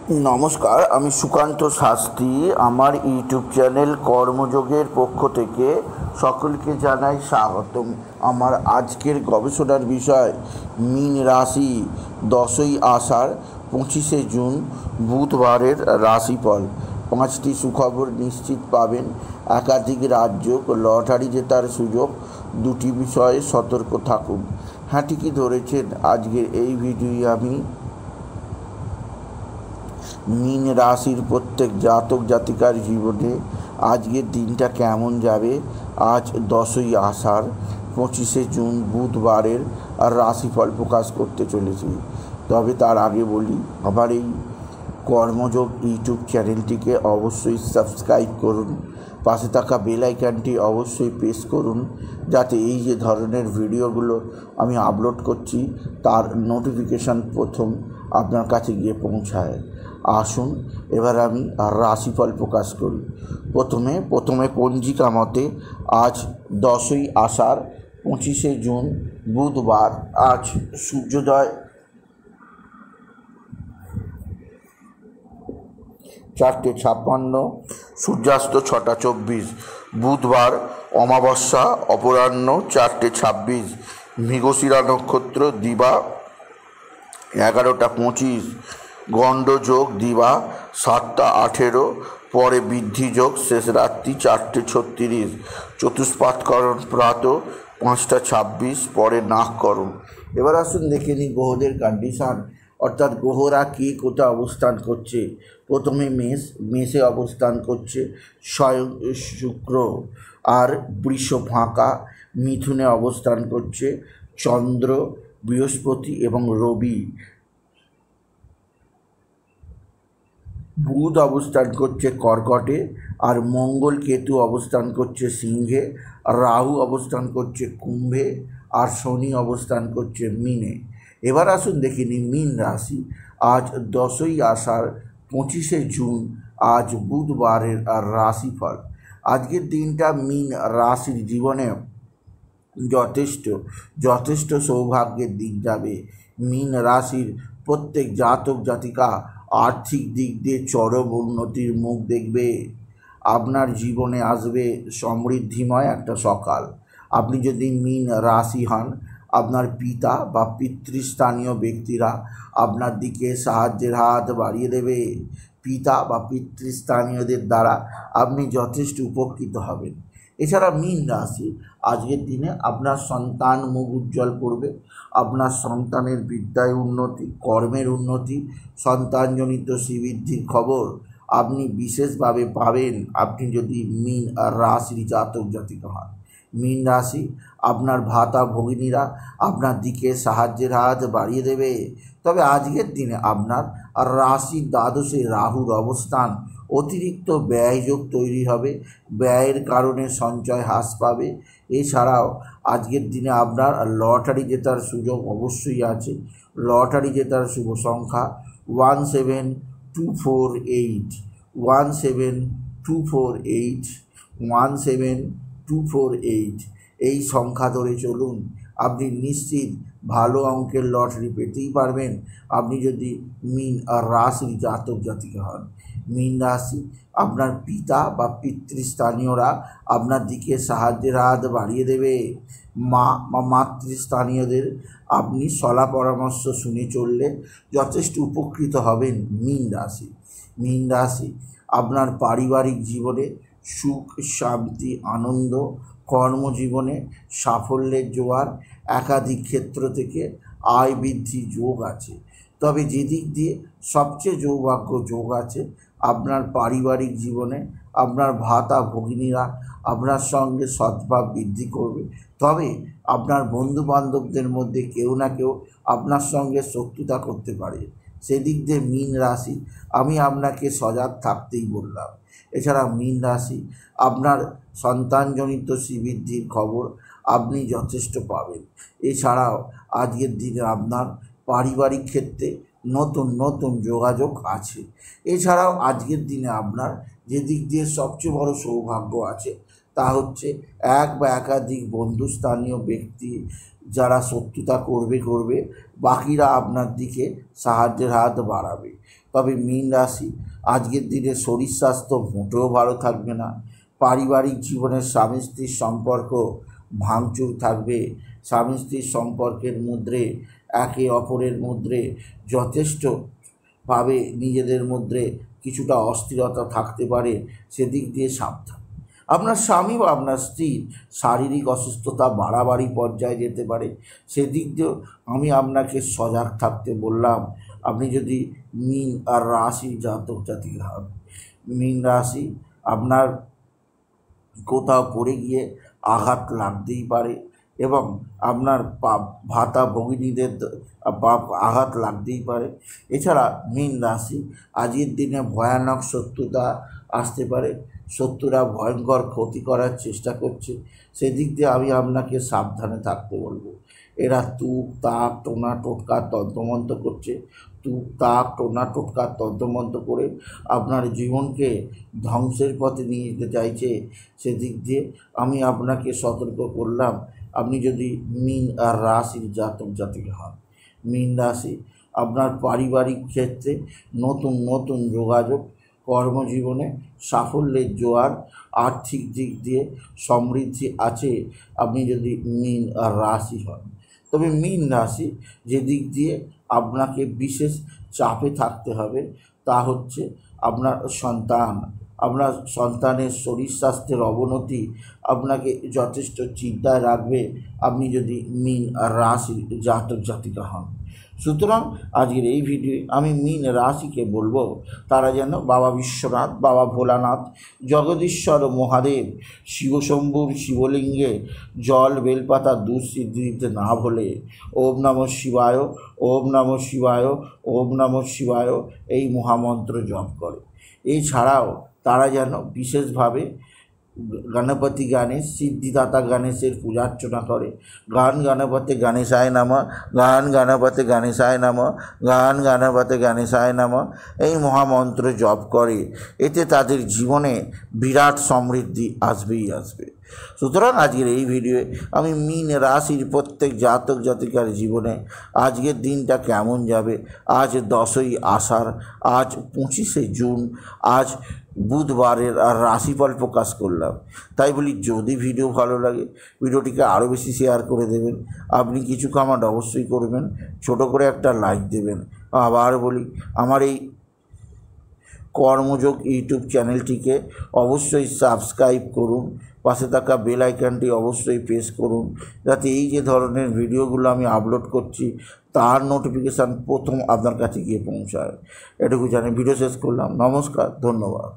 নমস্কার, আমি সুকান্ত শাস্ত্রী। আমার ইউটিউব চ্যানেল কর্মযোগের পক্ষ থেকে সকলকে জানাই স্বাগতম। আমার আজকের গবেষণার বিষয় মীন রাশি 10ই আষাঢ় 25শে জুন বুধবারের রাশিফল। 5টি সুখবর নিশ্চিত পাবেন, একাধিক রাজ্য, লটারি জেতার সুযোগ। 2টি বিষয়ে সতর্ক থাকুন। হ্যাঁ, ঠিকই ধরেছেন। আজকের এই ভিডিওয়ে আমি মীন রাশির প্রত্যেক জাতক জাতিকার জীবনে আজকের দিনটা কেমন যাবে, আজ 10ই আষাঢ় 25শে জুন বুধবারের রাশিফল প্রকাশ করতে চলেছি। তবে তার আগে বলি, আমার এই কর্মযোগ ইউটিউব চ্যানেলটিকে অবশ্যই সাবস্ক্রাইব করুন, পাশে থাকা বেল আইকনটি অবশ্যই প্রেস করুন, যাতে এই যে ধরনের ভিডিওগুলো আমি আপলোড করছি তার নোটিফিকেশান প্রথম আপনার কাছে গিয়ে পৌঁছায়। আসুন এবার আমি রাশিফল প্রকাশ করি। প্রথমে পঞ্জিকা মতে আজ 10ই আষাঢ় 25শে জুন বুধবার। আজ সূর্যোদয় 4:56, সূর্যাস্ত 6:24। বুধবার অমাবস্যা অপরাহ্ন 4:26, মৃগশিরা নক্ষত্র দিবা 11:25, গণ্ডযোগ দিবা 7:18, পরে বৃদ্ধিযোগ শেষ রাত্রি 4:36, চতুষ্পাৎকরণ প্রাত 5:26, পরে নাককরণ। এবার আসুন দেখে নিই গ্রহদের কন্ডিশান, অর্থাৎ গ্রহরা কে কোথায় অবস্থান করছে। প্রথমে মেষে অবস্থান করছে স্বয়ং শুক্র, আর বৃষ ফাঁকা। মিথুনে অবস্থান করছে চন্দ্র, বৃহস্পতি এবং রবি। বুধ অবস্থান করছে কর্কটে, আর মঙ্গল কেতু অবস্থান করছে সিংহে, রাহু অবস্থান করছে কুম্ভে, আর শনি অবস্থান করছে মীনে। এবার আসুন দেখে নিই মীন রাশি। আজ 10ই আষাঢ় 25শে জুন, আজ বুধবারের রাশিফল। আজকের দিনটা মীন রাশির জীবনে যথেষ্ট সৌভাগ্যের দিন যাবে। মীন রাশির প্রত্যেক জাতক জাতিকা আর্থিক দিক দিয়ে চরম উন্নতির মুখ দেখবে। আপনার জীবনে আসবে সমৃদ্ধিময় একটা সকাল। আপনি যদি মীন রাশি হন, আপনার পিতা বা পিতৃস্থানীয় ব্যক্তিরা আপনার দিকে সাহায্যের হাত বাড়িয়ে দেবে। পিতা বা পিতৃস্থানীয়দের দ্বারা আপনি যথেষ্ট উপকৃত হবেন। এছাড়া মীন রাশি আজকের দিনে আপনার সন্তান মুখ উজ্জ্বল করবে। আপনার সন্তানের বিদ্যায় উন্নতি, কর্মের উন্নতি, সন্তানজনিত শ্রীবৃদ্ধির খবর আপনি বিশেষভাবে পাবেন আপনি যদি মীন রাশির জাতক জাতিকা হন। মীন রাশি আপনার ভাতা ভগিনীরা আপনার দিকে সাহায্যের হাত বাড়িয়ে দেবে। তবে আজকের দিনে আপনার রাশির দ্বাদশে রাহুর অবস্থান অতিরিক্ত ব্যয়যোগ তৈরি হবে। ব্যয়ের কারণে সঞ্চয় হ্রাস পাবে। এছাড়াও আজকের দিনে আপনার লটারি জেতার সুযোগ অবশ্যই আছে। লটারি জেতার শুভ সংখ্যা 17248, 17248, 17248। এই সংখ্যা ধরে চলুন, আপনি নিশ্চিত ভালো অঙ্কের লটারি পেতেই পারবেন আপনি যদি মীন রাশির জাতক জাতিকা হন। মীন রাশি আপনার পিতা বা পিতৃস্থানীয়রা আপনার দিকে সাহায্যের হাত বাড়িয়ে দেবে। মা বা মাতৃস্থানীয়দের আপনি সলা পরামর্শ শুনে চললে যথেষ্ট উপকৃত হবেন। মীন রাশি আপনার পারিবারিক জীবনে সুখ, শান্তি, আনন্দ, কর্মজীবনে সাফল্যের জোয়ার, একাধিক ক্ষেত্র থেকে আয় বৃদ্ধি যোগ আছে। তবে যেদিক দিয়ে সবচেয়ে সৌভাগ্য যোগ আছে, আপনার পারিবারিক জীবনে আপনার ভাতা ভগিনীরা আপনার সঙ্গে সদ্ভাব বৃদ্ধি করবে। তবে আপনার বন্ধুবান্ধবদের মধ্যে কেউ না কেউ আপনার সঙ্গে শত্রুতা করতে পারে। সেদিক দিয়ে মীন রাশি আমি আপনাকে সজাগ থাকতেই বললাম। এছাড়া মীন রাশি আপনার সন্তানজনিত শ্রীবৃদ্ধির খবর আপনি যথেষ্ট পাবেন। এছাড়াও আজকের দিনে আপনার পারিবারিক ক্ষেত্রে নতুন যোগাযোগ আছে। এছাড়াও আজকের দিনে আপনার যে দিক দিয়ে সবচেয়ে বড় সৌভাগ্য আছে তা হচ্ছে এক বা একাধিক বন্ধুস্থানীয় ব্যক্তি যারা শত্রুতা করবে, বাকিরা আপনার দিকে সাহায্যের হাত বাড়াবে। তবে মীন রাশি আজকের দিনে শরীর স্বাস্থ্য মোটেও ভালো থাকবে না। পারিবারিক জীবনের স্বামী স্ত্রীর সম্পর্ক ভাঙচুর থাকবে। স্বামী স্ত্রীর সম্পর্কের মধ্যে একে অপরের মধ্যে যথেষ্টভাবে নিজেদের মধ্যে কিছুটা অস্থিরতা থাকতে পারে, সেদিক দিয়ে সাবধান। আপনার স্বামী বা আপনার স্ত্রীর শারীরিক অসুস্থতা বাড়াবাড়ি পর্যায়ে যেতে পারে, সেদিক দিয়েও আমি আপনাকে সজাগ থাকতে বললাম। আপনি যদি মীন রাশি জাতক জাতিকা হন, মীন রাশি আপনার কোথাও পড়ে গিয়ে আঘাত লাগতেই পারে এবং আপনার ভাতা ভগিনীদের আঘাত লাগতেই পারে। এছাড়া মীন রাশি আজকের দিনে ভয়ানক শত্রুতা আসতে পারে। শত্রুরা ভয়ঙ্কর ক্ষতি করার চেষ্টা করছে, সেদিক দিয়ে আমি আপনাকে সাবধানে থাকতে বলবো। এরা তুক তাক টোনা টোটকা তন্ত্রমন্ত্র করছে, তুক তাক টোনা টোটকা তন্ত্রমন্ত্র করে আপনার জীবনকে ধ্বংসের পথে নিয়ে যেতে চাইছে, সেদিক দিয়ে আমি আপনাকে সতর্ক করলাম। আপনি যদি মীন রাশির জাতক জাতিকা হন, মীন রাশি আপনার পারিবারিক ক্ষেত্রে নতুন নতুন যোগাযোগ, কর্মজীবনে সাফল্যের জোয়ার, আর্থিক দিক দিয়ে সমৃদ্ধি আছে আপনি যদি মীন রাশি হন। তবে মীন রাশি যে দিক দিয়ে আপনাকে বিশেষ চাপে থাকতে হবে তা হচ্ছে আপনার সন্তান। আপনার সন্তানের শরীর স্বাস্থ্যের অবনতি আপনাকে যথেষ্ট চিন্তায় রাখবে আপনি যদি মীন রাশির জাতক জাতিকা হন। সুতরাং আজকের এই ভিডিওয়ে আমি মীন রাশিকে বলবো তারা যেন বাবা বিশ্বনাথ, বাবা ভোলানাথ, জগদীশ্বর মহাদেব, শিবশম্ভুর শিবলিঙ্গে জল বেলপাতা দুঃসিদ্ধি দিতে না ভুলে ওম নমঃ শিবায়, ওম নমঃ শিবায়, ওম নমঃ শিবায় এই মহামন্ত্র জপ করে। এছাড়াও তারা যেন বিশেষভাবে গণপতি গণেশ, সিদ্ধিদাতা গণেশের পূজা অর্চনা করে। গান গণপতি গণেশায় নমঃ, গান গণপতি গণেশায় নমঃ, গান গণপতি গণেশায় নমঃ এই মহামন্ত্র জপ করে। এতে তাদের জীবনে বিরাট সমৃদ্ধি আসবেই আসবে। সুতরাং আজকের এই ভিডিওয়ে আমি মীন রাশির প্রত্যেক জাতক জাতিকার জীবনে আজকের দিনটা কেমন যাবে, আজ 10ই আষাঢ়, আজ 25শে জুন, আজ বুধবারের রাশিফল প্রকাশ করলাম। তাই বলি যদি ভিডিও ভালো লাগে ভিডিওটিকে আরও বেশি শেয়ার করে দেবেন। আপনি কিছু কমেন্ট অবশ্যই করবেন, ছোট করে একটা লাইক দেবেন। আবার বলি আমার এই কর্মযোগ ইউটিউব চ্যানেলটিকে অবশ্যই সাবস্ক্রাইব করুন, পাশে থাকা বেল আইকনটি অবশ্যই প্রেস করুন যাতে এই যে ধরনের ভিডিওগুলো আমি আপলোড করছি তার নোটিফিকেশান প্রথম আপনার কাছে গিয়ে পৌঁছায়। এটুকু জানি ভিডিও শেষ করলাম। নমস্কার, ধন্যবাদ।